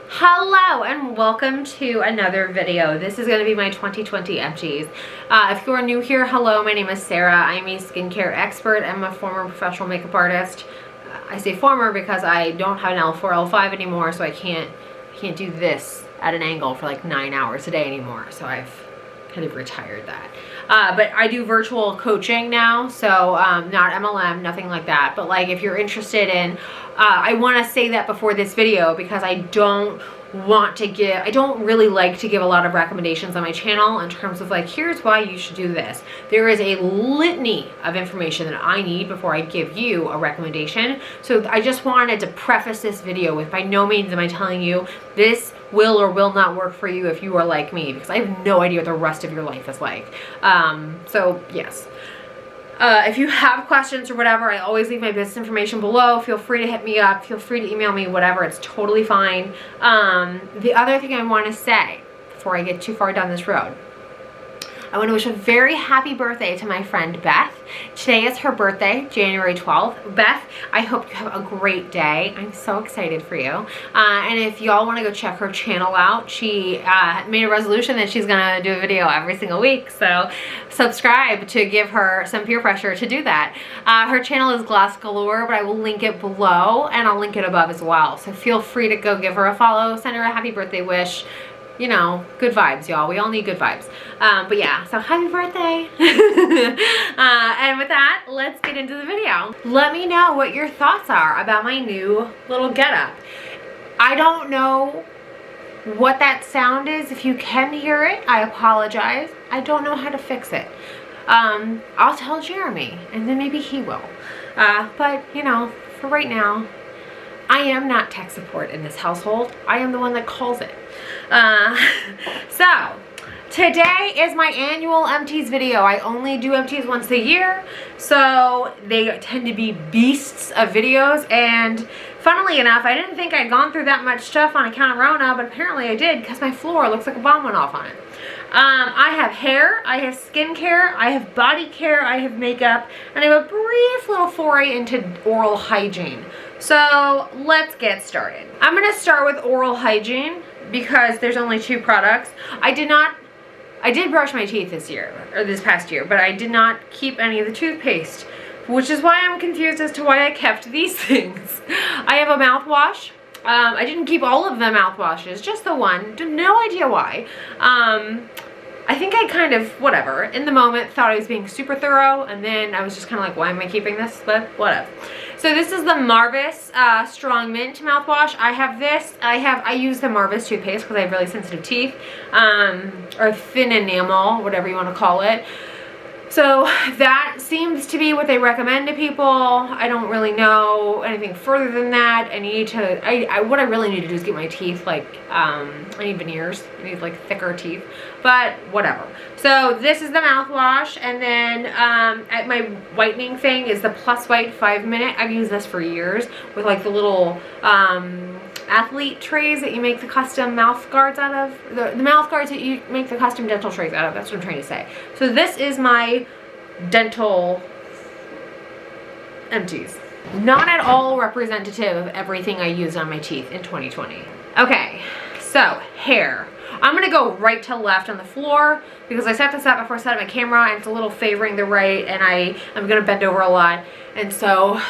Hello and welcome to another video. This is going to be my 2020 empties. If you are new here, hello, my name is Sarah. I'm a skincare expert. I'm a former professional makeup artist. I say former because I don't have an L4, L5 anymore, so I can't do this at an angle for like 9 hours a day anymore. So I've kind of retired that. But I do virtual coaching now, so not MLM, nothing like that. But like if you're interested in, I want to say that before this video because I don't really like to give a lot of recommendations on my channel in terms of like, here's why you should do this. There is a litany of information that I need before I give you a recommendation. So I just wanted to preface this video with, by no means am I telling you this will or will not work for you if you are like me, because I have no idea what the rest of your life is like. So yes. If you have questions or whatever, I always leave my business information below. Feel free to hit me up. Feel free to email me, whatever. It's totally fine. The other thing I want to say before I get too far down this road, I want to wish a very happy birthday to my friend Beth. Today is her birthday, January 12th. Beth, I hope you have a great day. I'm so excited for you. And if y'all want to go check her channel out, she made a resolution that she's going to do a video every single week. So subscribe to give her some peer pressure to do that. Her channel is Glass Galore, but I will link it below and I'll link it above as well. So feel free to go give her a follow, send her a happy birthday wish. You know, good vibes, y'all. We all need good vibes. But yeah, so happy birthday. And with that, let's get into the video. Let me know what your thoughts are about my new little getup. I don't know what that sound is. If you can hear it, I apologize. I don't know how to fix it. I'll tell Jeremy, and then maybe he will. But, you know, for right now, I am not tech support in this household. I am the one that calls it. So today is my annual empties video. I only do empties once a year, so they tend to be beasts of videos. And funnily enough, I didn't think I'd gone through that much stuff on account of Rona, but apparently I did, because my floor looks like a bomb went off on it. I have hair, I have skincare, I have body care, I have makeup, and I have a brief little foray into oral hygiene. So let's get started. I'm going to start with oral hygiene because there's only 2 products. I did brush my teeth this past year, but I did not keep any of the toothpaste, which is why I'm confused as to why I kept these things. I have a mouthwash. I didn't keep all of the mouthwashes, just the one. No idea why. I think I kind of, whatever, in the moment thought I was being super thorough, and then I was just kind of like, why am I keeping this? But whatever. So this is the Marvis Strong Mint mouthwash. I have this. I use the Marvis toothpaste because I have really sensitive teeth, or thin enamel, whatever you want to call it. So that seems to be what they recommend to people. I don't really know anything further than that. I need to, what I really need to do is get my teeth, like, I need veneers. I need like thicker teeth, but whatever. So this is the mouthwash, and then at my whitening thing is the Plus White 5-minute. I've used this for years with like the little athlete trays that you make the custom mouth guards out of. The mouth guards that you make the custom dental trays out of. That's what I'm trying to say. So this is my dental empties. Not at all representative of everything I use on my teeth in 2020. Okay, so hair. I'm going to go right to left on the floor because I set this up before I set up my camera, and it's a little favoring the right, and I'm going to bend over a lot. And so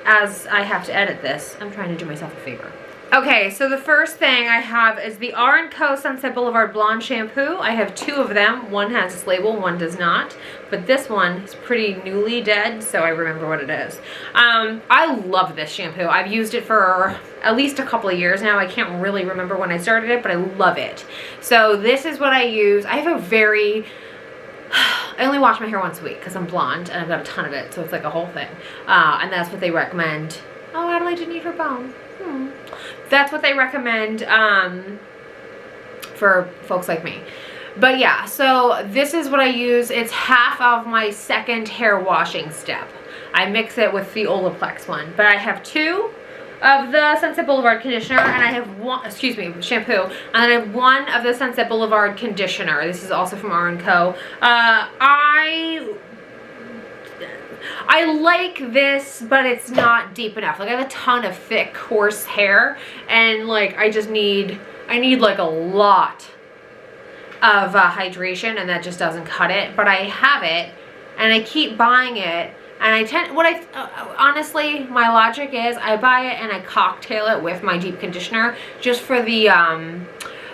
as I have to edit this, I'm trying to do myself a favor. Okay, so the first thing I have is the R&Co Sunset Boulevard Blonde Shampoo. I have 2 of them. One has this label, one does not. But this one is pretty newly dead, so I remember what it is. I love this shampoo. I've used it for at least a couple of years now. I can't really remember when I started it, but I love it. So this is what I use. I have a very... I only wash my hair once a week because I'm blonde, and I've got a ton of it, so it's like a whole thing. And that's what they recommend. Oh, Adelaide didn't eat her bone. That's what they recommend for folks like me. But yeah, so this is what I use. It's half of my second hair washing step. I mix it with the Olaplex one. But I have 2 of the Sunset Boulevard conditioner, and I have 1, shampoo, and then I have 1 of the Sunset Boulevard conditioner. This is also from R&Co. I like this, but it's not deep enough. Like I have a ton of thick, coarse hair, and like I need like a lot of hydration, and that just doesn't cut it. But I have it, and I keep buying it, and honestly, my logic is I buy it and I cocktail it with my deep conditioner just for the,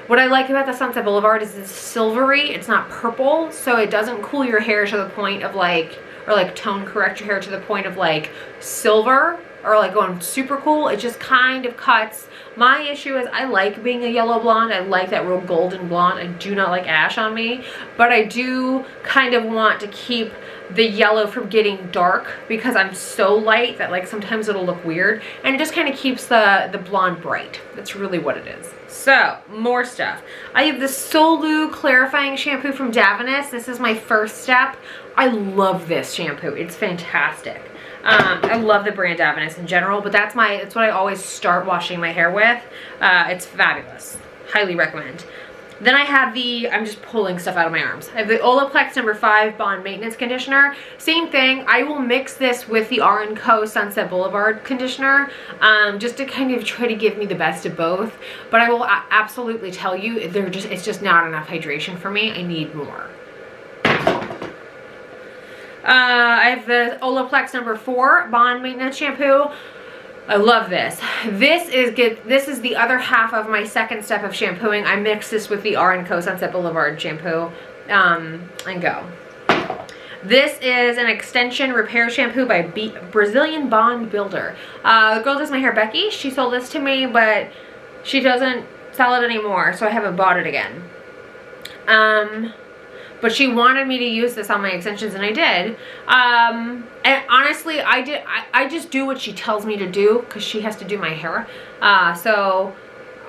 what I like about the Sunset Boulevard is it's silvery, it's not purple, so it doesn't cool your hair to the point of like, or like tone correct your hair to the point of like silver, or like going super cool. It just kind of cuts. My issue is I like being a yellow blonde. I like that real golden blonde. I do not like ash on me, but I do kind of want to keep the yellow from getting dark because I'm so light that like sometimes it'll look weird, and it just kind of keeps the blonde bright. That's really what it is. So, more stuff. I have the Solu clarifying shampoo from Davines. This is my first step. I love this shampoo. It's fantastic. I love the brand Davines in general, but that's what I always start washing my hair with. It's fabulous. Highly recommend. Then I have I'm just pulling stuff out of my arms. I have the Olaplex No. 5 Bond Maintenance Conditioner. Same thing, I will mix this with the R&Co Sunset Boulevard Conditioner, just to kind of try to give me the best of both. But I will absolutely tell you, it's just not enough hydration for me. I need more. I have the Olaplex No. 4 Bond Maintenance Shampoo. I love this. This is good. This is the other half of my second step of shampooing. I mix this with the R&Co Sunset Boulevard shampoo, and go. This is an extension repair shampoo by Brazilian Bond Builder. The girl does my hair, Becky. She sold this to me, but she doesn't sell it anymore, so I haven't bought it again. But she wanted me to use this on my extensions, and I did. And honestly, I just do what she tells me to do because she has to do my hair. So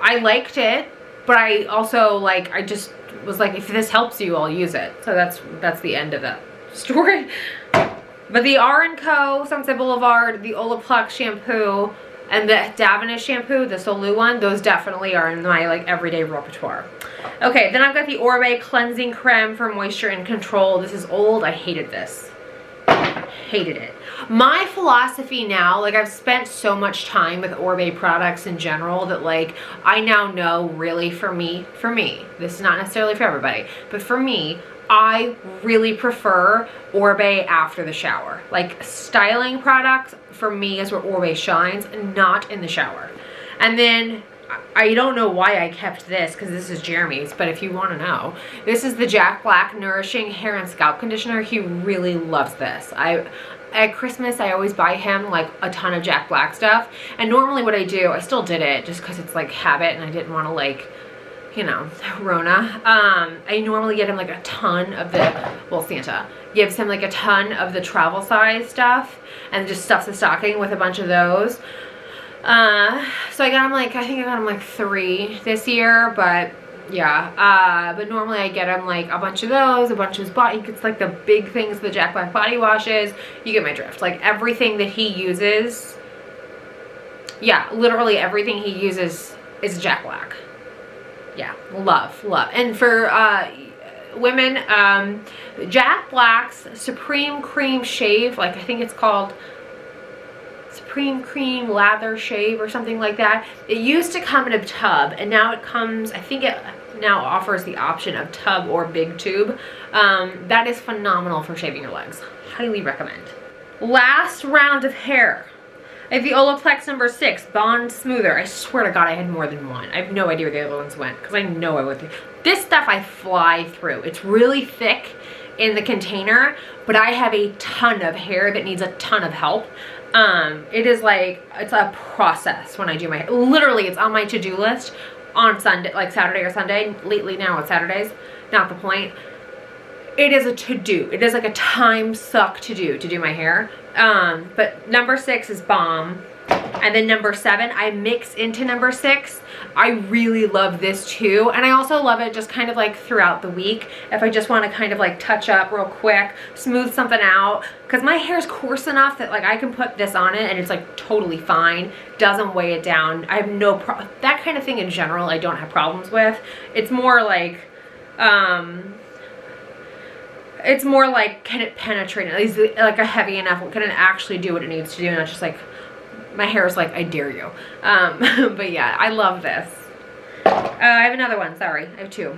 I liked it, but I also I just was like, if this helps you, I'll use it. So that's the end of that story. But the R&Co Sunset Boulevard, the Olaplex shampoo, and the Davines shampoo, the Solu one, those definitely are in my everyday repertoire. Okay, then I've got the Oribe Cleansing Creme for Moisture and Control. This is old. I hated this. Hated it. My philosophy now, I've spent so much time with Oribe products in general that I now know really for me, this is not necessarily for everybody, but for me, I really prefer Oribe after the shower. Styling products for me is where Oribe shines, not in the shower. And then I don't know why I kept this because this is Jeremy's, but if you want to know, this is the Jack Black Nourishing Hair and Scalp Conditioner. He really loves this. At Christmas, I always buy him a ton of Jack Black stuff. And normally what I do, I still did it just because it's habit and I didn't want to you know, Rona. I normally get him a ton of Santa gives him a ton of the travel size stuff and just stuffs the stocking with a bunch of those. So I got him I think I got him 3 this year, but yeah, but normally I get him a bunch of those, a bunch of his body, he gets the big things, the Jack Black body washes. You get my drift. Everything that he uses, yeah, literally everything he uses is Jack Black. Yeah, love. And for women, Jack Black's Supreme Cream Shave, I think it's called Supreme Cream Lather Shave or something like that. It used to come in a tub, and now it comes, I think it now offers the option of tub or big tube. That is phenomenal for shaving your legs. Highly recommend. Last round of hair. I have the Olaplex No. 6 Bond Smoother. I swear to God I had more than one. I have no idea where the other ones went because I know I went through. This stuff I fly through. It's really thick in the container, but I have a ton of hair that needs a ton of help. It is it's a process when I do my hair. Literally, it's on my to-do list on Sunday, Saturday or Sunday. Lately now it's Saturdays, not the point. It is a to-do. It is a time suck to do my hair. But No. 6 is bomb. And then No. 7, I mix into No. 6. I really love this too. And I also love it just kind of throughout the week. If I just want to kind of touch up real quick, smooth something out. Because my hair is coarse enough that I can put this on it and it's totally fine. Doesn't weigh it down. I have no problem. That kind of thing in general I don't have problems with. It's more It's more like, can it penetrate? Is it like a heavy enough? Can it actually do what it needs to do? Not just like, my hair is like, I dare you. But yeah, I love this. I have another one, sorry. I have two.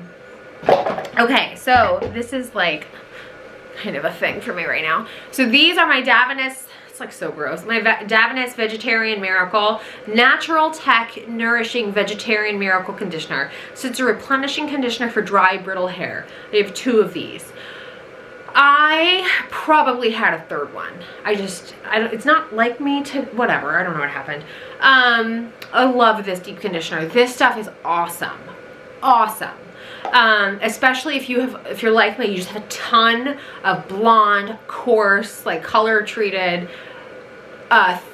Okay, so this is like kind of a thing for me right now. So these are my Davines, it's like so gross, my Davines Vegetarian Miracle Natural Tech Nourishing Vegetarian Miracle Conditioner. So it's a replenishing conditioner for dry, brittle hair. I have two of these. I probably had a third one. I don't, it's not like me to, whatever, I don't know what happened. I love this deep conditioner. This stuff is awesome. Awesome. Especially if you're like me, you just have a ton of blonde, coarse, like color treated,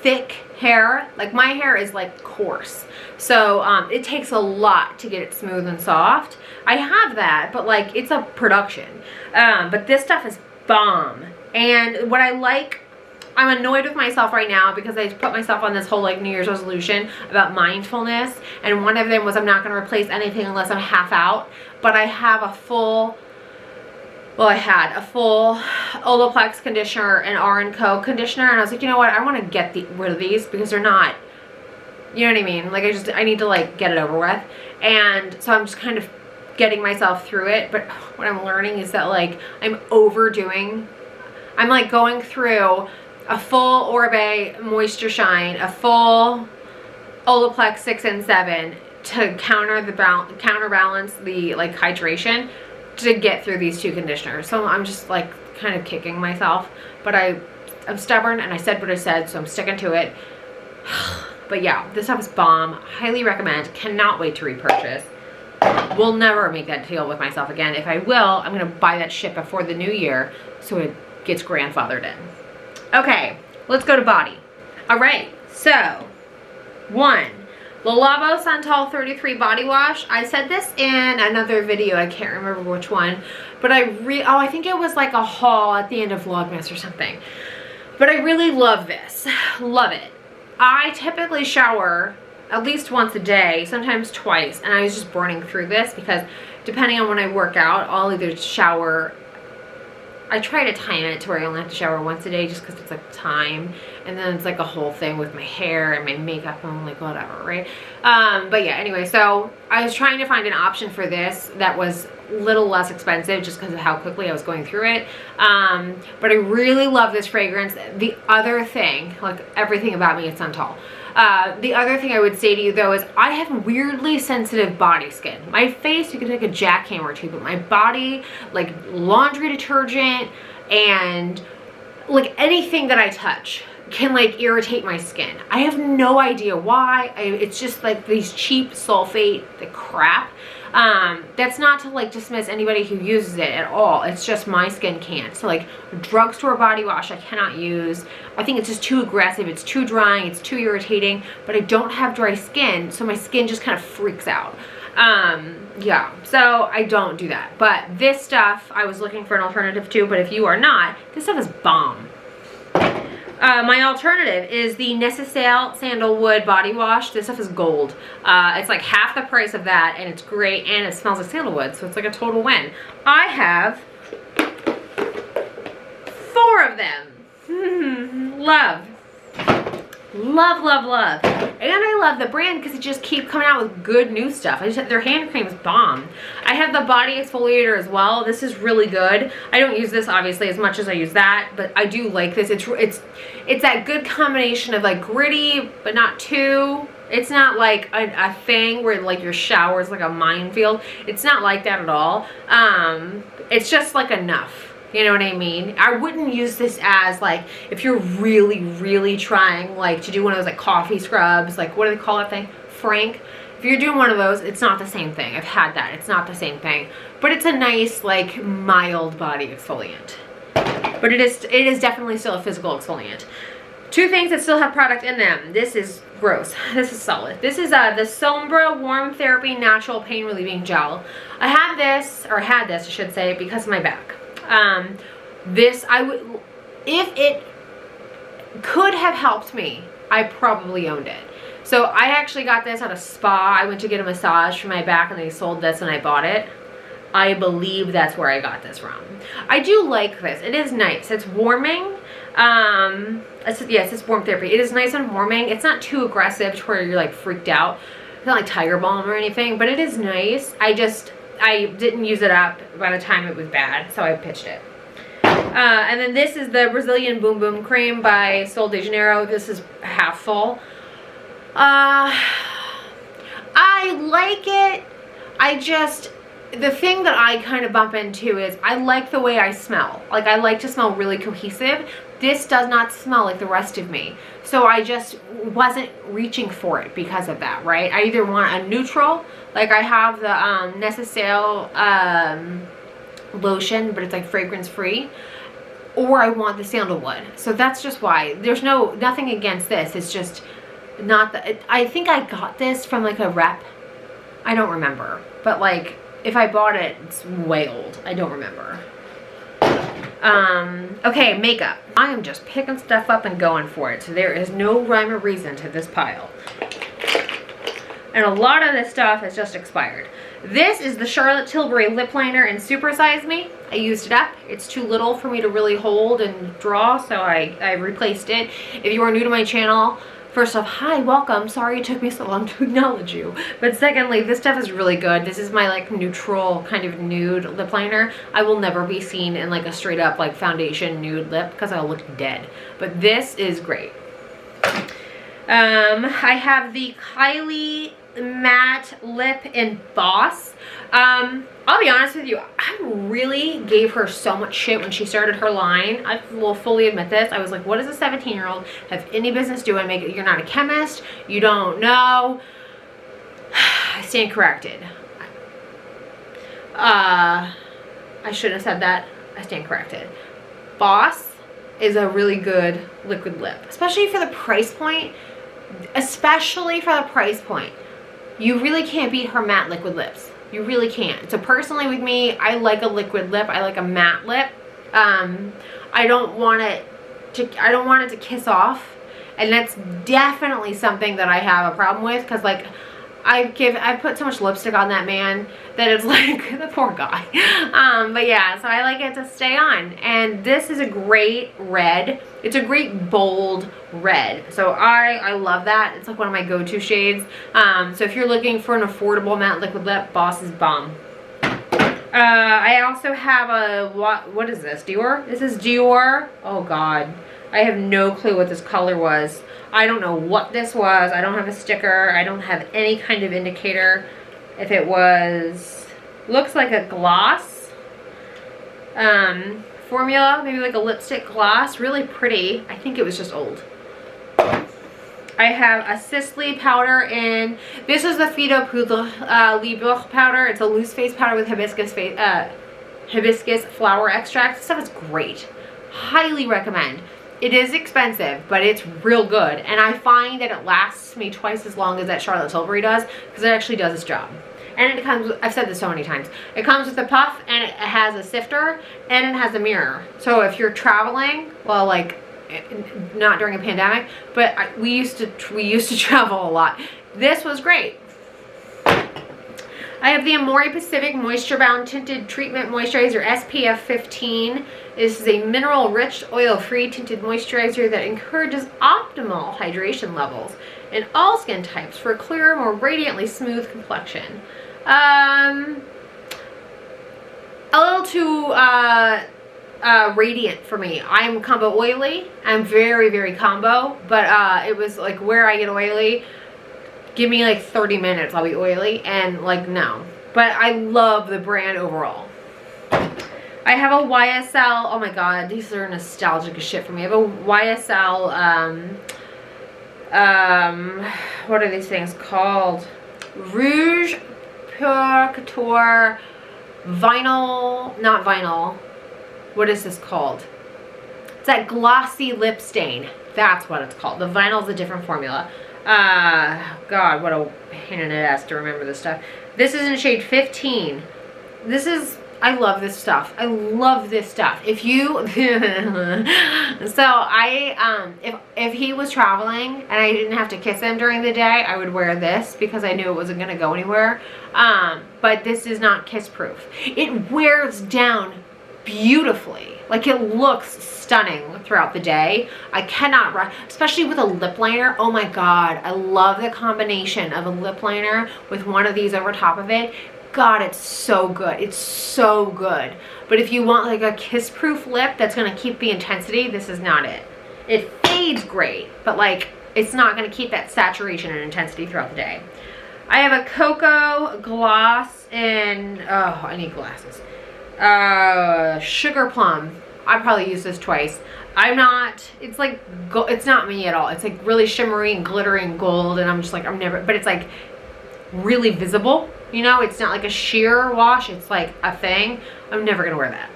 thick hair. Like my hair is like coarse. So, it takes a lot to get it smooth and soft. I have that, but like it's a production. But this stuff is bomb. And what I like, I'm annoyed with myself right now because I put myself on this whole like New Year's resolution about mindfulness. And one of them was I'm not going to replace anything unless I'm half out. But I have a full, well, I had a full Olaplex conditioner and R & Co conditioner. And I was like, you know what? I want to get rid of these because they're not, you know what I mean? Like I need to like get it over with. And so I'm just kind of getting myself through it. But what I'm learning is that like I'm overdoing, I'm like going through a full Oribe Moisture Shine, a full Olaplex 6 and 7 to counterbalance the like hydration to get through these two conditioners. So I'm just like kind of kicking myself, but I'm stubborn and I said what I said, so I'm sticking to it. But yeah, this stuff is bomb. Highly recommend. Cannot wait to repurchase. Will never make that deal with myself again. If I will, I'm gonna buy that shit before the new year so it gets grandfathered in. Okay, let's go to body. All right, so one, the Lavo Santol 33 body wash. I said this in another video, I can't remember which one, but I think it was like a haul at the end of Vlogmas or something. But I really love this, love it. I typically shower at least once a day, sometimes twice, and I was just burning through this because depending on when I work out, I'll either shower, I try to time it to where I only have to shower once a day just because it's like time, and then it's like a whole thing with my hair and my makeup and I'm like whatever, right? But yeah, anyway, so I was trying to find an option for this that was a little less expensive just because of how quickly I was going through it. But I really love this fragrance. The other thing, like everything about me is Santol. The other thing I would say to you though is I have weirdly sensitive body skin. My face, you can take a jackhammer to, but my body, like laundry detergent and like anything that I touch can like irritate my skin. I have no idea why. It's just like these cheap sulfate, the crap. That's not to like dismiss anybody who uses it at all. It's just my skin can't. So like drugstore body wash I cannot use. I think it's just too aggressive. It's too drying. It's too irritating. But I don't have dry skin, so my skin just kind of freaks out. Yeah, so I don't do that. But this stuff I was looking for an alternative to, but if you are not, this stuff is bomb. My alternative is the Necessal Sandalwood body wash. This stuff is gold. It's like half the price of that, and it's great, and it smells like sandalwood, so it's like a total win. I have 4 of them. Love. Love, love, love. And I love the brand because it just keeps coming out with good new stuff. Their hand cream is bomb. I have the body exfoliator as well. This is really good. I don't use this obviously as much as I use that, but I do like this. It's that good combination of like gritty, but not too. It's not like a thing where like your shower is like a minefield. It's not like that at all. It's just like enough. You know what I mean? I wouldn't use this as like, if you're really, really trying like to do one of those like coffee scrubs, like what do they call that thing? Frank. If you're doing one of those, it's not the same thing. I've had that. It's not the same thing. But it's a nice like mild body exfoliant. But it is definitely still a physical exfoliant. 2 things that still have product in them. This is gross. This is solid. This is the Sombra Warm Therapy Natural Pain Relieving Gel. I have this, or had this I should say, because of my back. This, if it could have helped me, I probably owned it. So I actually got this at a spa. I went to get a massage for my back and they sold this and I bought it. I believe that's where I got this from. I do like this. It is nice. It's warming. Yes, it's warm therapy. It is nice and warming. It's not too aggressive to where you're like freaked out. It's not like Tiger Balm or anything, but it is nice. I didn't use it up by the time it was bad, so I pitched it. And then this is the Brazilian Boom Boom Cream by Sol de Janeiro. This is half full. I like it. The thing that I kind of bump into is I like the way I smell. Like, I like to smell really cohesive. This does not smell like the rest of me. So I just wasn't reaching for it because of that, right? I either want a neutral, like I have the Necessal lotion, but it's like fragrance free, or I want the Sandalwood. So that's just why. There's nothing against this. It's just not I think I got this from like a rep. I don't remember. But like, if I bought it, it's way old. I don't remember. Okay, makeup. I am just picking stuff up and going for it. So there is no rhyme or reason to this pile. And a lot of this stuff has just expired. This is the Charlotte Tilbury lip liner in Super Size Me. I used it up. It's too little for me to really hold and draw, so I replaced it. If you are new to my channel, first off, hi, welcome. Sorry it took me so long to acknowledge you. But secondly, this stuff is really good. This is my like neutral kind of nude lip liner. I will never be seen in like a straight up like foundation nude lip because I'll look dead. But this is great. I have the Kylie matte lip in Boss. I'll be honest with you, I really gave her so much shit when she started her line. I will fully admit this. I was like, what does a 17-year-old have any business doing? You're not a chemist. You don't know. I stand corrected. I shouldn't have said that. I stand corrected. Boss is a really good liquid lip, especially for the price point. Especially for the price point. You really can't beat her matte liquid lips. You really can't. So personally with me, I like a liquid lip. I like a matte lip. I don't want it to kiss off. And that's definitely something that I have a problem with, because like I've put so much lipstick on that man that it's like, the poor guy. But yeah, so I like it to stay on. And this is a great red. It's a great bold red. So I love that. It's like one of my go-to shades. So if you're looking for an affordable matte liquid lip, Boss is bomb. I also have a, what is this? Dior? This is Dior. Oh God. I have no clue what this color was. I don't know what this was. I don't have a sticker. I don't have any kind of indicator if it was, looks like a gloss formula, maybe like a lipstick gloss. Really pretty. I think it was just old. I have a Sisley powder in, this is the Fido Poudre Libre powder. It's a loose face powder with hibiscus flower extract. This stuff is great. Highly recommend. It is expensive, but it's real good. And I find that it lasts me twice as long as that Charlotte Tilbury does, because it actually does its job. And it comes, I've said this so many times, it comes with a puff, and it has a sifter, and it has a mirror. So if you're traveling, well, like, not during a pandemic, but we used to travel a lot. This was great. I have the Amore Pacific Moisture Bound Tinted Treatment Moisturizer SPF 15. This is a mineral-rich, oil-free tinted moisturizer that encourages optimal hydration levels in all skin types for a clearer, more radiantly smooth complexion. A little too radiant for me. I'm combo oily. I'm very, very combo, but it was like where I get oily, give me like 30 minutes, I'll be oily, and like no. But I love the brand overall. I have a YSL, oh my god, these are nostalgic as shit for me. I have a YSL, what are these things called? Rouge Pure Couture Vinyl, not vinyl. What is this called? It's that glossy lip stain. That's what it's called. The vinyl is a different formula. God, what a pain in the ass to remember this stuff. This is in shade 15. This is I love this stuff. I love this stuff. If you, so I, if he was traveling and I didn't have to kiss him during the day, I would wear this because I knew it wasn't going to go anywhere. But this is not kiss proof. It wears down beautifully. Like, it looks stunning throughout the day. I cannot, especially with a lip liner. Oh my God. I love the combination of a lip liner with one of these over top of it. God, it's so good. It's so good. But if you want like a kiss proof lip that's going to keep the intensity, this is not it. It fades great, but like, it's not going to keep that saturation and intensity throughout the day. I have a cocoa gloss in, oh, I need glasses. Sugar plum. I probably used this twice. I'm not, it's like, it's not me at all. It's like really shimmery and glittery and gold, and I'm just like, I'm never, but it's like really visible. You know, it's not like a sheer wash. It's like a thing. I'm never going to wear that.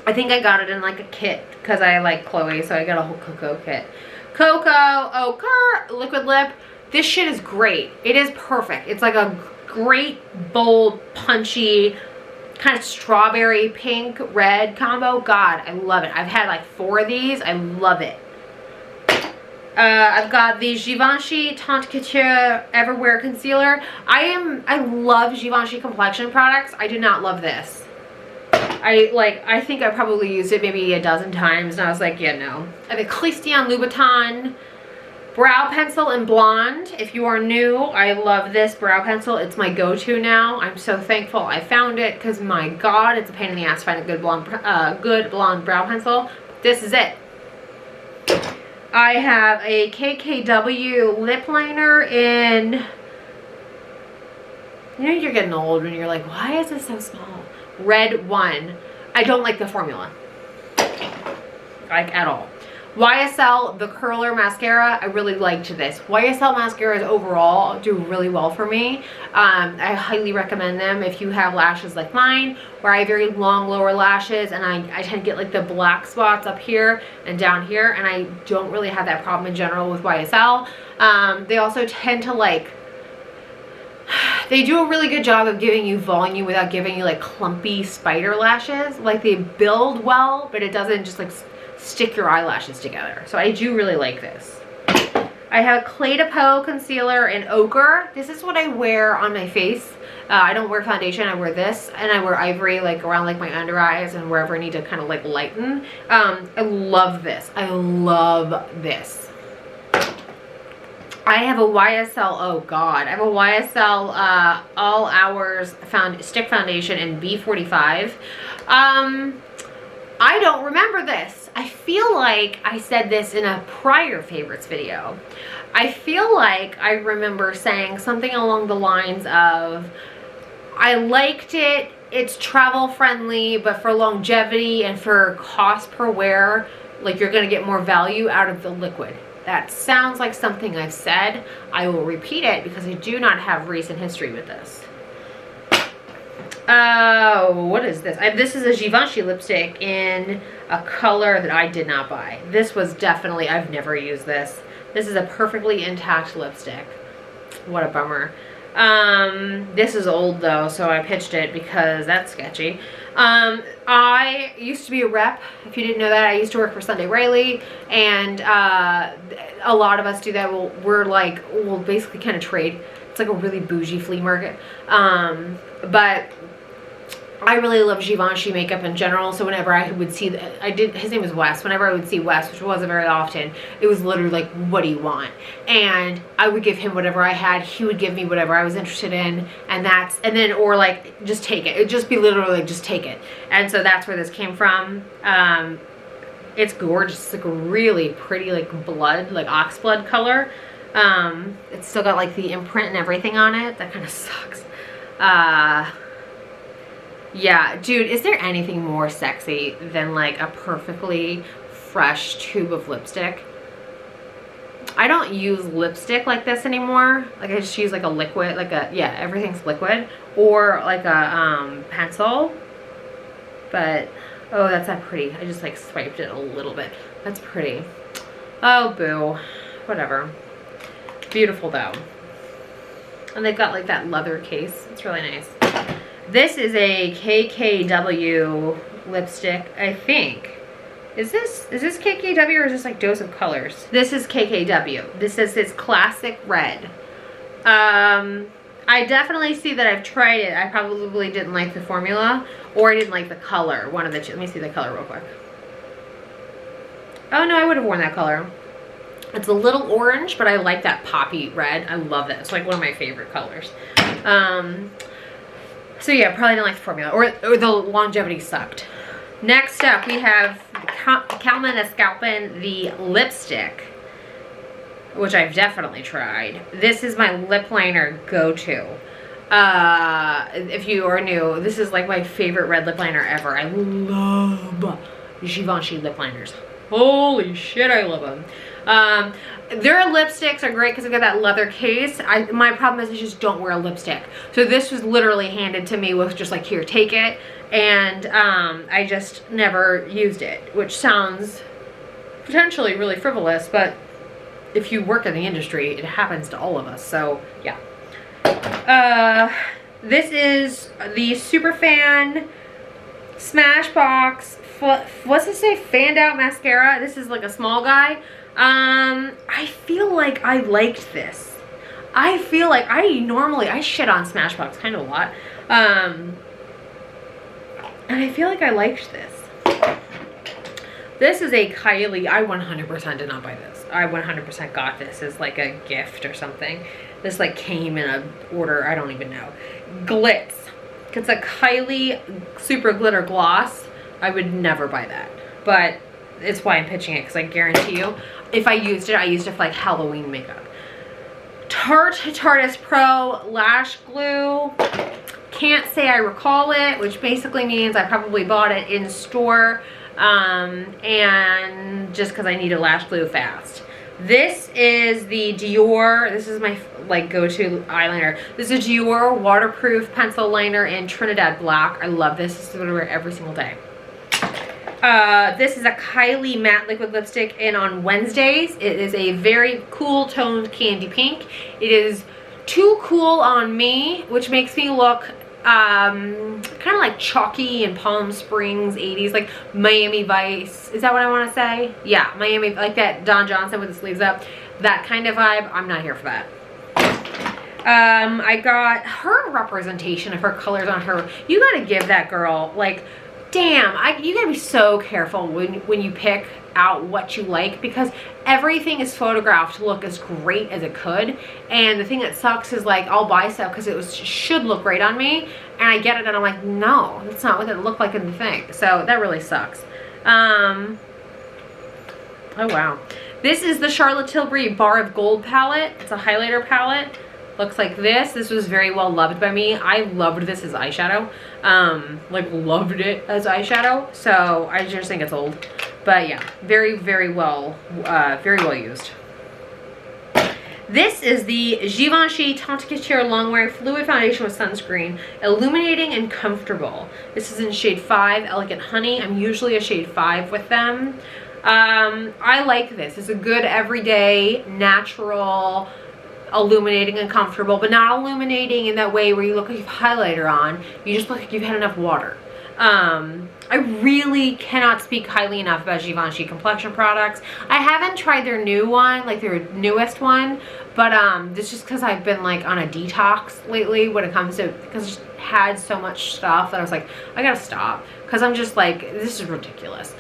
I think I got it in like a kit because I like Chloe, so I got a whole cocoa kit. Cocoa Ochre liquid lip. This shit is great. It is perfect. It's like a great, bold, punchy, kind of strawberry, pink, red combo. God, I love it. I've had like 4 of these. I love it. I've got the Givenchy Taunt Everwear Concealer. I love Givenchy Complexion products. I do not love this. I think I probably used it maybe a dozen times, and I was like, yeah, no. I have a Christian Louboutin brow pencil in blonde. If you are new, I love this brow pencil. It's my go-to now. I'm so thankful I found it because, my God, it's a pain in the ass to find a good blonde brow pencil. This is it. I have a Kkw lip liner in, you know, you're getting old when you're like, why is this so small? Red 1. I don't like the formula, like, at all. YSL, the curler mascara, I really liked this. YSL mascaras overall do really well for me. I highly recommend them if you have lashes like mine, where I have very long lower lashes, and I tend to get like the black spots up here and down here, and I don't really have that problem in general with YSL. They also tend to like, they do a really good job of giving you volume without giving you like clumpy spider lashes. Like, they build well, but it doesn't just like stick your eyelashes together. So I do really like this. I have a Clé de Peau concealer in ochre. This is what I wear on my face. I don't wear foundation. I wear this, and I wear ivory like around like my under eyes and wherever I need to kind of like lighten. I love this. I love this. I have a YSL, oh God, I have a YSL All Hours Stick Foundation in B45. I don't remember this. I feel like I said this in a prior favorites video. I feel like I remember saying something along the lines of, I liked it, it's travel friendly, but for longevity and for cost per wear, like, you're gonna get more value out of the liquid. That sounds like something I've said. I will repeat it because I do not have recent history with this. What is this? This is a Givenchy lipstick in a color that I did not buy. This was definitely, I've never used this. This is a perfectly intact lipstick. What a bummer. This is old though, so I pitched it because that's sketchy. I used to be a rep. If you didn't know that, I used to work for Sunday Riley, and a lot of us do that. We'll basically kind of trade. It's like a really bougie flea market. But I really love Givenchy makeup in general, so whenever I would see, his name was Wes, whenever I would see Wes, which wasn't very often, it was literally like, what do you want? And I would give him whatever I had, he would give me whatever I was interested in, or like, just take it. It'd just be literally like, just take it. And so that's where this came from. It's gorgeous. It's like a really pretty, like, blood, like ox blood color. It's still got like the imprint and everything on it. That kind of sucks. Yeah, dude, is there anything more sexy than like a perfectly fresh tube of lipstick? I don't use lipstick like this anymore. Like, I just use like a liquid, like a, yeah, everything's liquid, or like a pencil. But, oh, that's not pretty. I just like swiped it a little bit. That's pretty. Oh, boo. Whatever. Beautiful though. And they've got like that leather case. It's really nice. This is a Kkw lipstick, I think. Is this Kkw or is this like Dose of Colors? This is Kkw. This is its classic red. I definitely see that I've tried it. I probably didn't like the formula, or I didn't like the color. One of the two. Let me see the color real quick. Oh no, I would have worn that color. It's a little orange, but I like that poppy red. I love that. It's like one of my favorite colors. So yeah, probably didn't like the formula, or the longevity sucked. Next up, we have Calman Escalpin, the lipstick, which I've definitely tried. This is my lip liner go-to. If you are new, this is like my favorite red lip liner ever. I love Givenchy lip liners. Holy shit, I love them. Their lipsticks are great because they've got that leather case. My problem is I just don't wear a lipstick. So this was literally handed to me with just like, here, take it. And I just never used it, which sounds potentially really frivolous, but if you work in the industry, it happens to all of us. So yeah. This is the Superfan Smashbox. What's it say? Fanned Out Mascara. This is like a small guy. I feel like I liked this. I feel like I shit on Smashbox kind of a lot. And I feel like I liked this. This is a Kylie. I 100% did not buy this. I 100% got this as like a gift or something. This like came in an order. I don't even know. Glitz. It's a Kylie Super Glitter Gloss. I would never buy that. But it's why I'm pitching it, because I guarantee you, if I used it, I used it for like Halloween makeup. Tarteist Pro Lash Glue. Can't say I recall it, which basically means I probably bought it in store and just because I need a lash glue fast. This is the Dior. This is my like go-to eyeliner. This is Dior waterproof pencil liner in Trinidad Black. I love this. This is what I wear every single day. This is a Kylie matte liquid lipstick in on Wednesdays. It is a very cool toned candy pink. It is too cool on me, which makes me look kind of like chalky and Palm Springs 80s, like Miami Vice. Is that what I want to say? Yeah, Miami, like that Don Johnson with the sleeves up. That kind of vibe. I'm not here for that. I got her representation of her colors on her. You gotta give that girl, like, damn, you gotta be so careful when you pick out what you like, because everything is photographed to look as great as it could, and the thing that sucks is like I'll buy stuff because it should look great on me, and I get it and I'm like, no, that's not what it looked like in the thing. So that really sucks. Oh wow, this is the Charlotte Tilbury Bar of Gold palette. It's a highlighter palette. Looks like this. This was very well loved by me. I loved this as eyeshadow. Like loved it as eyeshadow. So I just think it's old. But yeah, very well used. This is the Givenchy Taunt Longwear Fluid Foundation with Sunscreen. Illuminating and comfortable. This is in shade 5, Elegant Honey. I'm usually a shade 5 with them. I like this. It's a good everyday, natural, illuminating and comfortable, but not illuminating in that way where you look like you've highlighter on. You just look like you've had enough water. I really cannot speak highly enough about Givenchy Complexion products. I haven't tried their new one, like their newest one, but it's just because I've been like on a detox lately when it comes to, because I just had so much stuff that I was like, I gotta stop, because I'm just like, this is ridiculous.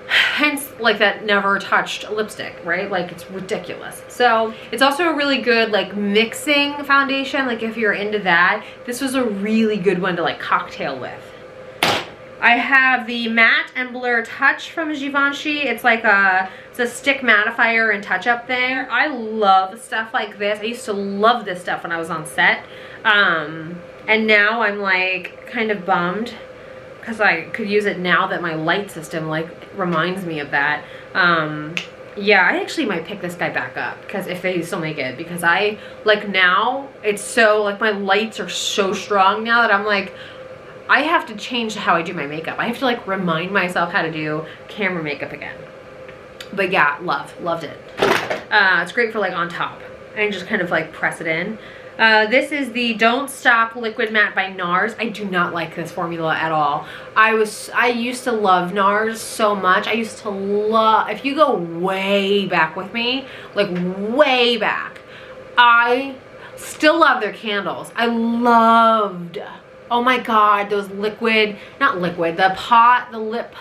Hence, like that never touched lipstick, right? Like it's ridiculous. So it's also a really good like mixing foundation. Like if you're into that, this was a really good one to like cocktail with. I have the Matte and Blur Touch from Givenchy. It's like it's a stick mattifier and touch up thing. I love stuff like this. I used to love this stuff when I was on set. And now I'm like kind of bummed because I could use it now that my light system like reminds me of that. Yeah, I actually might pick this guy back up because if they still make it, because I like now it's so like my lights are so strong now that I'm like, I have to change how I do my makeup. I have to like remind myself how to do camera makeup again. But yeah, loved it. It's great for like on top and just kind of like press it in. This is the Don't Stop Liquid Matte by NARS. I do not like this formula at all. I used to love NARS so much. I used to love, if you go way back with me, like way back, I still love their candles. I loved, oh my God, those liquid, not liquid, the lip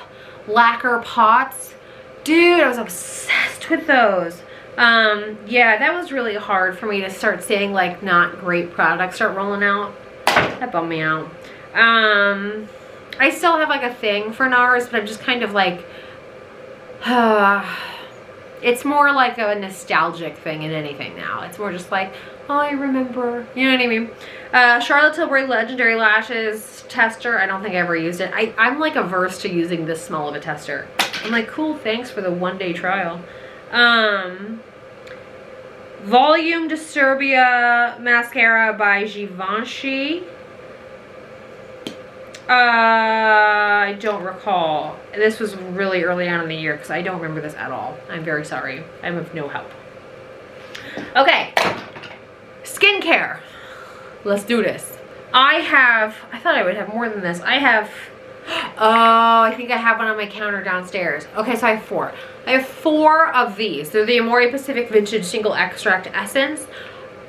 lacquer pots. Dude, I was obsessed with those. Yeah, that was really hard for me to start seeing like not great products start rolling out. That bummed me out. I still have like a thing for NARS, but I'm just kind of like, it's more like a nostalgic thing than anything now. It's more just like, oh, I remember, you know what I mean? Charlotte Tilbury Legendary Lashes Tester. I don't think I ever used it. I'm like averse to using this small of a tester. I'm like, cool, thanks for the one-day trial. Volume Disturbia Mascara by Givenchy. I don't recall. This was really early on in the year because I don't remember this at all. I'm very sorry. I'm of no help. Okay. Skincare. Let's do this. I thought I would have more than this. I think I have one on my counter downstairs. Okay, so I have 4. I have 4 of these. They're the Amore Pacific Vintage Single Extract Essence.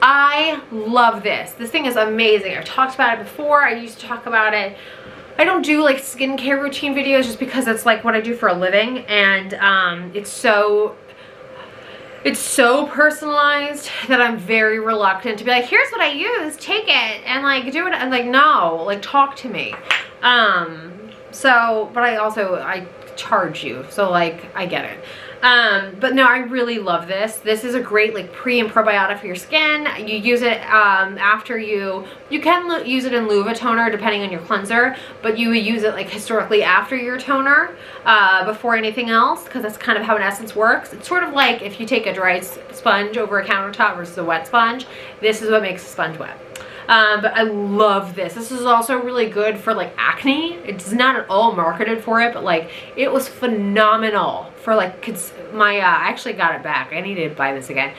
I love this. This thing is amazing. I've talked about it before. I used to talk about it. I don't do like skincare routine videos just because it's like what I do for a living, and it's so personalized that I'm very reluctant to be like, here's what I use, take it and like do it. I'm like, no, like talk to me. But I charge you, so like I get it. But no, I really love this. This is a great like pre and probiotic for your skin. You use it after you can use it in lieu of a toner depending on your cleanser, but you would use it like historically after your toner before anything else, because that's kind of how an essence works. It's sort of like if you take a dry sponge over a countertop versus a wet sponge. This is what makes a sponge wet. But I love this. This is also really good for like acne. It's not at all marketed for it, but like it was phenomenal for like I actually got it back. I need to buy this again.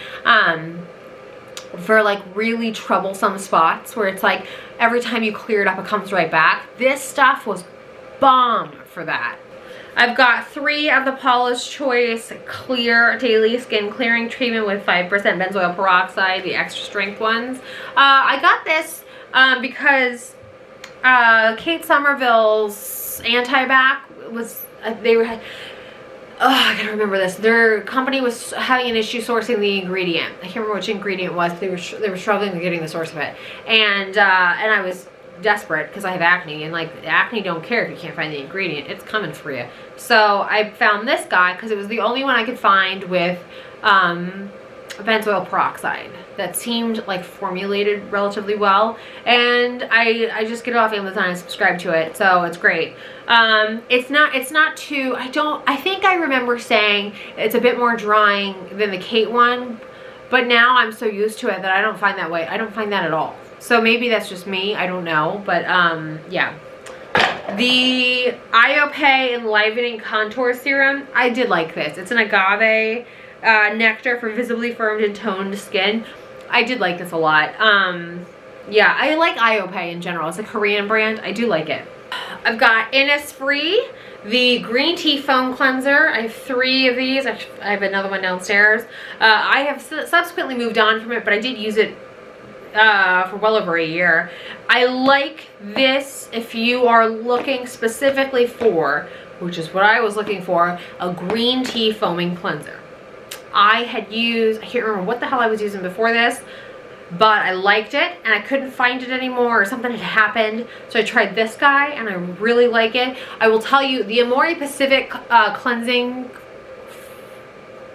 For like really troublesome spots where it's like every time you clear it up, it comes right back. This stuff was bomb for that. I've got 3 of the Paula's Choice Clear Daily Skin Clearing Treatment with 5% benzoyl peroxide, the extra strength ones. I got this because Kate Somerville's Anti-Bac was, I gotta remember this. Their company was having an issue sourcing the ingredient. I can't remember which ingredient it was. They were struggling with getting the source of it, and I was desperate because I have acne, and like acne don't care if you can't find the ingredient. It's coming for you. So I found this guy because it was the only one I could find with benzoyl peroxide that seemed like formulated relatively well, and I just get it off Amazon and subscribe to it, so it's great. It's not too, I think I remember saying it's a bit more drying than the Kate one, but now I'm so used to it that I don't find that way. I don't find that at all. So maybe that's just me, I don't know, but yeah. The IOPE Enlivening Contour Serum, I did like this. It's an agave nectar for visibly firmed and toned skin. I did like this a lot. Yeah, I like IOPE in general. It's a Korean brand. I do like it. I've got Innisfree, the Green Tea Foam Cleanser. I have 3 of these. I have another one downstairs. I have subsequently moved on from it, but I did use it for well over a year. I like this if you are looking specifically for, which is what I was looking for, a green tea foaming cleanser. I can't remember what the hell I was using before this, but I liked it and I couldn't find it anymore, or something had happened, so I tried this guy and I really like it. I will tell you, the Amore Pacific cleansing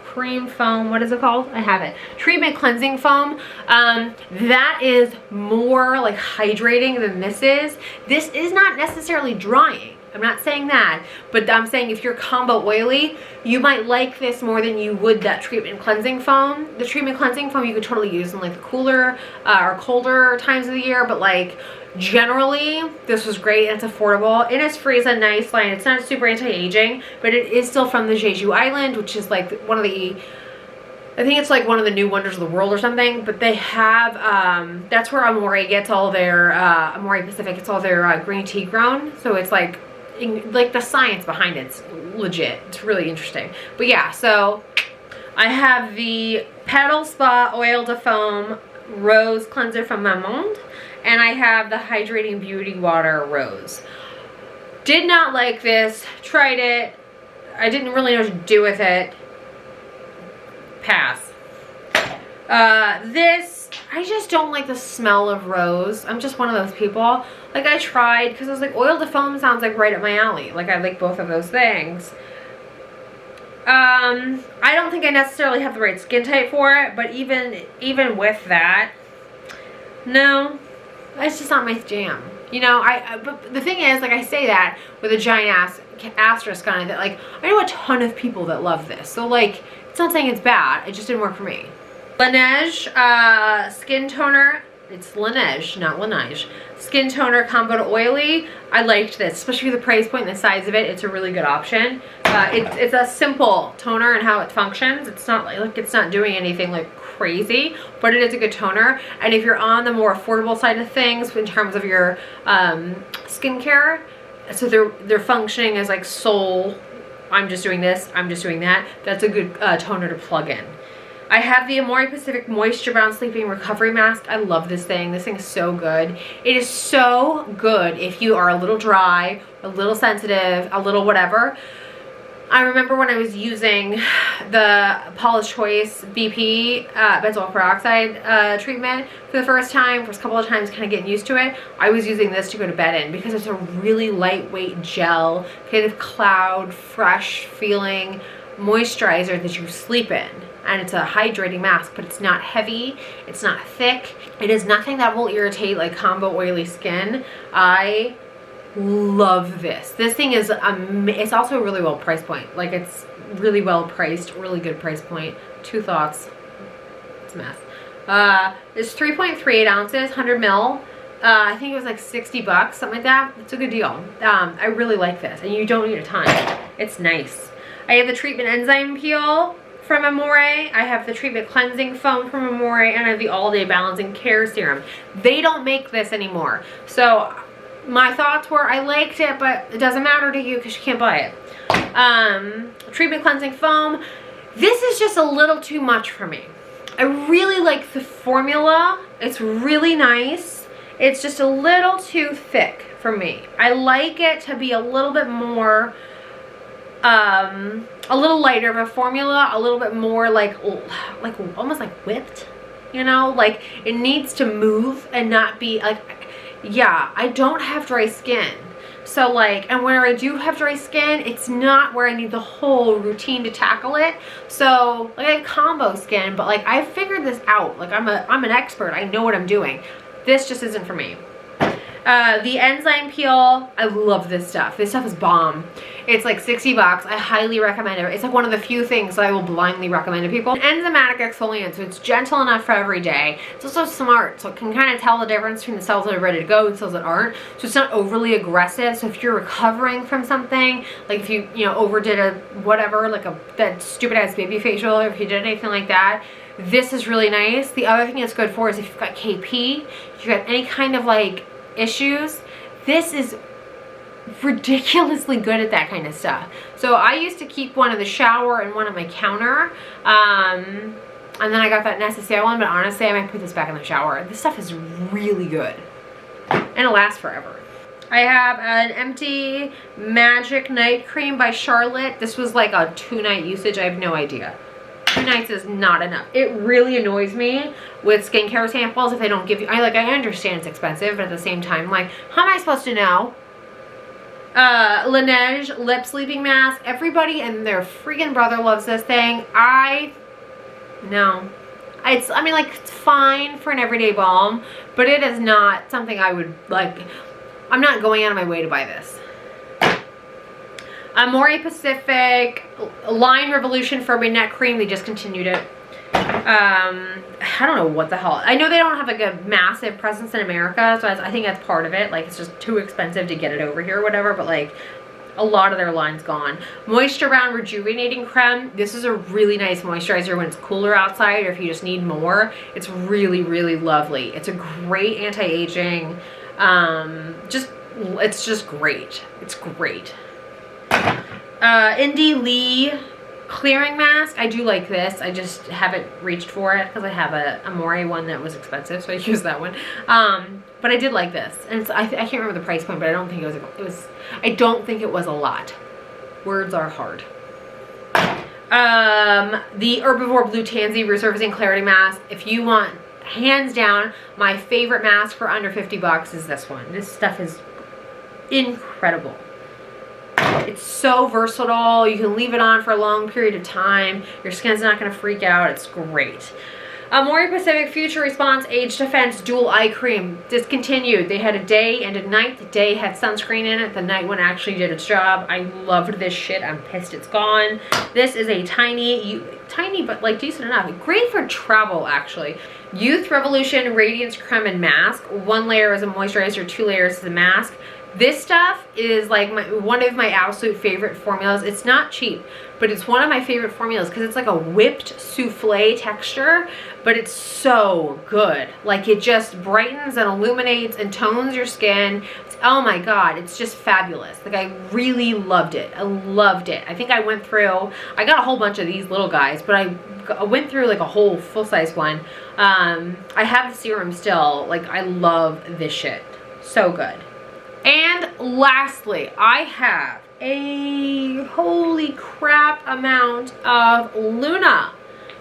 cream foam, what is it called? I have it. Treatment cleansing foam. That is more like hydrating than this is. This is not necessarily drying. I'm not saying that, but I'm saying if you're combo oily, you might like this more than you would that treatment cleansing foam. The treatment cleansing foam you could totally use in like the cooler or colder times of the year, but like generally this was great and it's affordable. Innisfree is a nice line. It's not super anti-aging, but it is still from the Jeju Island, which is like one of the I think it's like one of the new wonders of the world or something, but they have, that's where Amore gets all their, Amore Pacific gets all their green tea grown. So it's like the science behind it's legit. It's really interesting. But yeah, so I have the Petal Spa Oil de Foam Rose Cleanser from Mamonde, and I have the Hydrating Beauty Water Rose. Did not like this, tried it, I didn't really know what to do with it. Pass. This, I just don't like the smell of rose. I'm just one of those people. Like, I tried, because I was like, oil de foam sounds like right up my alley. Like, I like both of those things. I don't think I necessarily have the right skin type for it, but even with that, no, it's just not my jam. You know, but the thing is, like, I say that with a giant asterisk on it, that, like, I know a ton of people that love this. So, like, it's not saying it's bad. It just didn't work for me. Laneige Skin Toner. It's Laneige, not Laneige. Skin Toner Combo to Oily. I liked this, especially for the price point and the size of it. It's a really good option. It's a simple toner and how it functions. It's not like it's not doing anything like crazy, but it is a good toner. And if you're on the more affordable side of things in terms of your skincare, so they're functioning as like sole, I'm just doing this, I'm just doing that, that's a good toner to plug in. I have the Amore Pacific Moisture Bound Sleeping Recovery Mask. I love this thing. This thing is so good. It is so good if you are a little dry, a little sensitive, a little whatever. I remember when I was using the Paula's Choice BP benzoyl peroxide treatment for the first couple of times, kind of getting used to it. I was using this to go to bed in because it's a really lightweight gel, kind of cloud, fresh feeling moisturizer that you sleep in. And it's a hydrating mask, but it's not heavy, it's not thick. It is nothing that will irritate like combo oily skin. I love this. This thing is, it's also a really well price point. Like, it's really well priced, really good price point. Two thoughts, it's a mess. It's 3.38 ounces, 100 mil. I think it was like 60 bucks, something like that. It's a good deal. I really like this, and you don't need a ton. It's nice. I have the treatment enzyme peel from Amore. I have the treatment cleansing foam from Amore, and I have the all day balancing care serum. They don't make this anymore. So my thoughts were, I liked it, but it doesn't matter to you because you can't buy it. Treatment cleansing foam. This is just a little too much for me. I really like the formula. It's really nice. It's just a little too thick for me. I like it to be a little bit more, a little lighter of a formula, a little bit more like almost like whipped, you know? Like, it needs to move and not be like, yeah, I don't have dry skin. So like, and where I do have dry skin, it's not where I need the whole routine to tackle it. So like, I have combo skin, but like, I figured this out. Like, I'm an expert. I know what I'm doing. This just isn't for me. The Enzyme Peel, I love this stuff. This stuff is bomb. It's like 60 bucks. I highly recommend it. It's like one of the few things that I will blindly recommend to people. Enzymatic exfoliant, so it's gentle enough for every day. It's also smart, so it can kind of tell the difference between the cells that are ready to go and cells that aren't. So it's not overly aggressive. So if you're recovering from something, like if you overdid a whatever, like that stupid ass baby facial, or if you did anything like that, this is really nice. The other thing it's good for is if you've got KP, if you've got any kind of like issues, this is ridiculously good at that kind of stuff. So I used to keep one in the shower and one on my counter, and then I got that Necessal one, but honestly I might put this back in the shower. This stuff is really good and it lasts forever. I have an Empty Magic Night Cream by Charlotte. This was like a 2-night usage. I have no idea. 2 nights is not enough. It really annoys me with skincare samples if they don't give you, I understand it's expensive, but at the same time, like, how am I supposed to know? Laneige Lip Sleeping Mask. Everybody and their freaking brother loves this thing. No. I mean, like, it's fine for an everyday balm, but it is not something I would, like, I'm not going out of my way to buy this. Amore Pacific Line Revolution Furby Neck Cream. They just continued it. I don't know what the hell. I know they don't have like a massive presence in America, so I think that's part of it. Like, it's just too expensive to get it over here or whatever, but like, A lot of their line's gone. Moisture Bound Rejuvenating Creme. This is a really nice moisturizer when it's cooler outside or if you just need more. It's really, really lovely. It's a great anti-aging. It's just great. It's great. Indie Lee Clearing Mask. I do like this. I just haven't reached for it because I have a Amore one that was expensive, so I used that one. But I did like this, and it's, I can't remember the price point, but I don't think it was. I don't think it was a lot. Words are hard. The Herbivore Blue Tansy Resurfacing Clarity Mask. If you want, hands down, my favorite mask for under 50 bucks is this one. This stuff is incredible. It's so versatile. You can leave it on for a long period of time. Your skin's not going to freak out. It's great. Amore Pacific Future Response Age Defense Dual Eye Cream discontinued. They had a day and a night. The day had sunscreen in it. The night one actually did its job. I loved this shit. I'm pissed it's gone. This is a tiny but like decent enough. Great for travel actually. Youth Revolution Radiance Creme and Mask. 1 layer is a moisturizer, 2 layers is a mask. This stuff is like one of my absolute favorite formulas. It's not cheap, but it's one of my favorite formulas because it's like a whipped souffle texture, but it's so good. Like it just brightens and illuminates and tones your skin. Oh my God, it's just fabulous. Like I really loved it. I loved it. I think I went through, I got a whole bunch of these little guys, but I went through like a whole full-size one. I have the serum still. Like I love this shit. So good. And lastly, I have a holy crap amount of Luna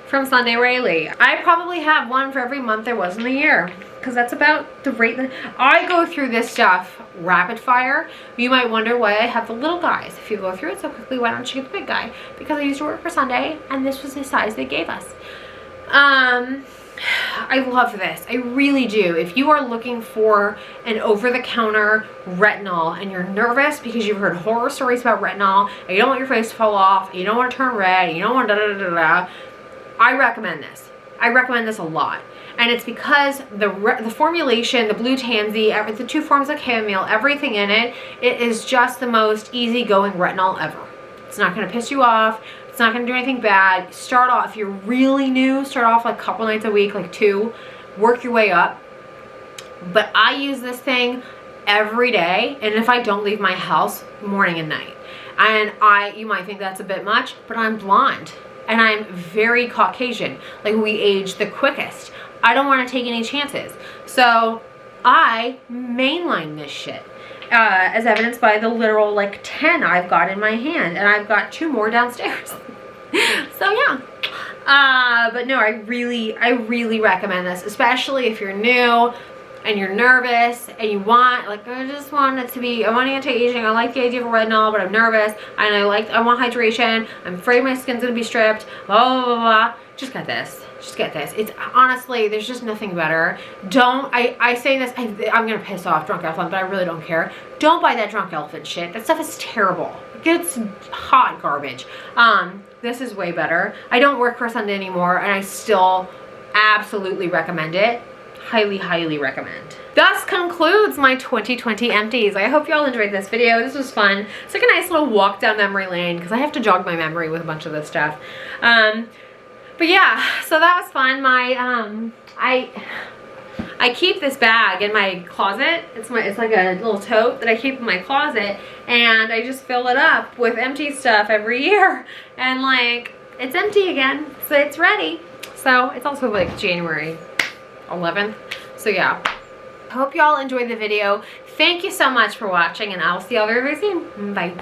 from Sunday Riley. I probably have one for every month there was in the year because that's about the rate that I go through this stuff rapid fire. You might wonder why I have the little guys. If you go through it so quickly, why don't you get the big guy? Because I used to work for Sunday and this was the size they gave us. I love this. I really do. If you are looking for an over-the-counter retinol and you're nervous because you've heard horror stories about retinol and you don't want your face to fall off, you don't want to turn red, you don't want da-da-da-da-da, I recommend this. I recommend this a lot. And it's because the formulation, the blue tansy, the 2 forms of chamomile, everything in it, it is just the most easygoing retinol ever. It's not going to piss you off. It's not going to do anything bad. Start off, if you're really new, start off like a couple nights a week, like 2. Work your way up. But I use this thing every day, and if I don't leave my house, morning and night. And you might think that's a bit much, but I'm blonde. And I'm very Caucasian. Like we age the quickest. I don't want to take any chances. So I mainline this shit. As evidenced by the literal like 10 I've got in my hand, and I've got 2 more downstairs. So yeah, but no, I really recommend this, especially if you're new and you're nervous and you want, like, I just want it to be, I want anti-aging, I like the idea of a retinol, but I'm nervous and I want hydration, I'm afraid my skin's gonna be stripped, blah blah blah blah. Just get this. Just get this. It's honestly, there's just nothing better. Don't, I say this, I'm gonna piss off Drunk Elephant, but I really don't care. Don't buy that Drunk Elephant shit. That stuff is terrible. It's hot garbage. This is way better. I don't work for Sunday anymore, and I still absolutely recommend it. Highly, highly recommend. Thus concludes my 2020 empties. I hope y'all enjoyed this video. This was fun. It's like a nice little walk down memory lane because I have to jog my memory with a bunch of this stuff. But yeah, so that was fun. I keep this bag in my closet. It's like a little tote that I keep in my closet, and I just fill it up with empty stuff every year. And like, it's empty again, so it's ready. So it's also like January 11th. So yeah. I hope y'all enjoyed the video. Thank you so much for watching, and I'll see y'all very, very soon. Bye.